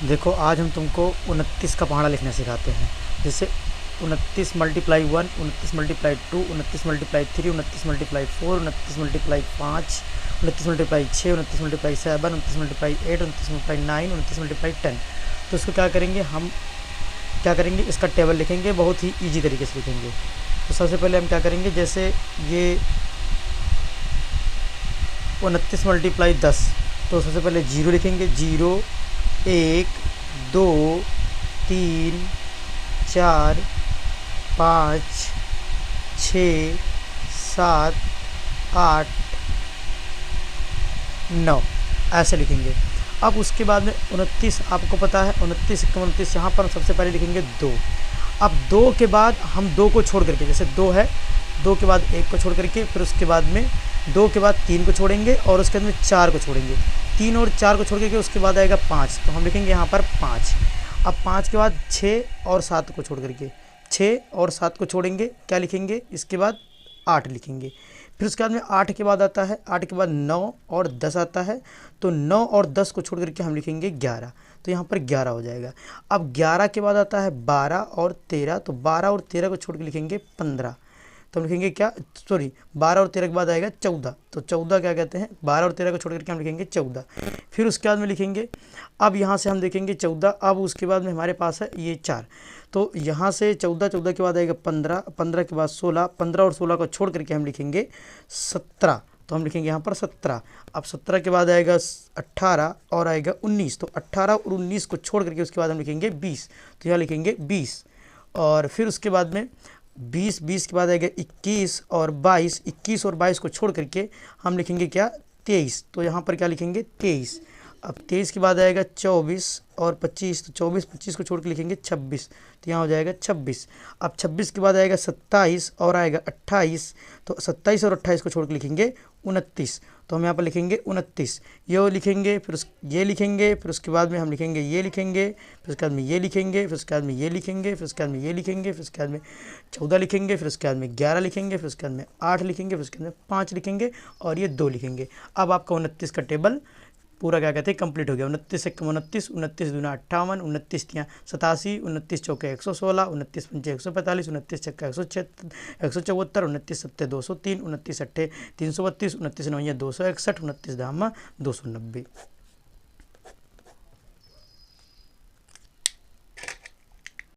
देखो आज हम तुमको 29 का पहाड़ा लिखना सिखाते हैं। जैसे 29 multiply 1, 29 multiply 2, 29 multiply 3, 29 multiply 4, 29 multiply 5, 29 multiply 6, 29 multiply 7, 29 multiply 8, 29 multiply 9, 29 multiply 10। तो इसको क्या करेंगे, हम क्या करेंगे, इसका टेबल लिखेंगे, बहुत ही ईजी तरीके से लिखेंगे। तो सबसे पहले हम क्या करेंगे, जैसे ये 29 मल्टीप्लाई 10, तो सबसे पहले 0 लिखेंगे, 0 1 2 3 4 5 6 7 8 9 ऐसे लिखेंगे। अब उसके बाद में 29, आपको पता है 29 29, यहाँ पर सबसे पहले लिखेंगे 2। अब 2 के बाद हम 2 को छोड़ करके, जैसे 2 है, 2 के बाद 1 को छोड़ करके, फिर उसके बाद में 2 के बाद 3 को छोड़ेंगे और उसके बाद में 4 को छोड़ेंगे, 3 और 4 को छोड़ करके उसके बाद आएगा 5, तो हम लिखेंगे यहाँ पर 5। अब 5 के बाद 6 और 7 को छोड़ करके, 6 और 7 को छोड़ेंगे, क्या लिखेंगे, इसके बाद 8 लिखेंगे। फिर उसके बाद में 8 के बाद आता है, 8 के बाद 9 और 10 आता है, तो 9 और 10 को छोड़ करके हम लिखेंगे 11, तो यहाँ पर 11 हो जाएगा। अब 11 के बाद आता है 12 और 13, तो 12 और 13 को छोड़ के लिखेंगे 15, तो हम लिखेंगे क्या, सॉरी 12 और 13 के बाद आएगा 14, तो 14 क्या कहते हैं, 12 और 13 को छोड़ करके हम लिखेंगे 14। फिर उसके बाद में लिखेंगे, अब यहाँ से हम देखेंगे 14, अब उसके बाद में हमारे पास है ये 4, तो यहाँ से 14, 14 के बाद आएगा 15, 15 के बाद 16, 15 और 16 को छोड़ करके हम लिखेंगे 17, तो हम लिखेंगे यहाँ पर 17। अब 17 के बाद आएगा 18 और आएगा 19, तो 18 और 19 को छोड़ करके उसके बाद हम लिखेंगे 20, तो यहाँ लिखेंगे 20। और फिर उसके बाद में 20 के बाद आएगा 21 और 22, 21 और 22 को छोड़ करके हम लिखेंगे क्या, 23, तो यहाँ पर क्या लिखेंगे 23। अब 23 के बाद आएगा 24 और 25, तो 24 25 को छोड़ के लिखेंगे 26, तो यहाँ हो जाएगा 26। अब 26 के बाद आएगा 27 और आएगा 28, तो 27 और 28 को छोड़ के लिखेंगे 29, तो हम यहाँ पर लिखेंगे 29। ये लिखेंगे, फिर ये लिखेंगे, फिर उसके बाद में हम लिखेंगे ये लिखेंगे, फिर उसके बाद में ये लिखेंगे, फिर उसके बाद में ये लिखेंगे, फिर उसके बाद में ये लिखेंगे, फिर उसके बाद में 14 लिखेंगे, फिर उसके बाद में 11 लिखेंगे, फिर उसके बाद में 8 लिखेंगे, फिर उसके बाद में 5 लिखेंगे और ये 2 लिखेंगे। अब आपका 29 का टेबल पूरा क्या कहते हैं कंप्लीट हो गया। 29 1 29, 29 दूना 58, 29 तियाँ 87, 29 चौके 116, 29 पंचे 145, 29 छक्का 174, 29 सत्ते 203, 29 अट्ठे 332, 29 नौइया 261, 29 धामा 290।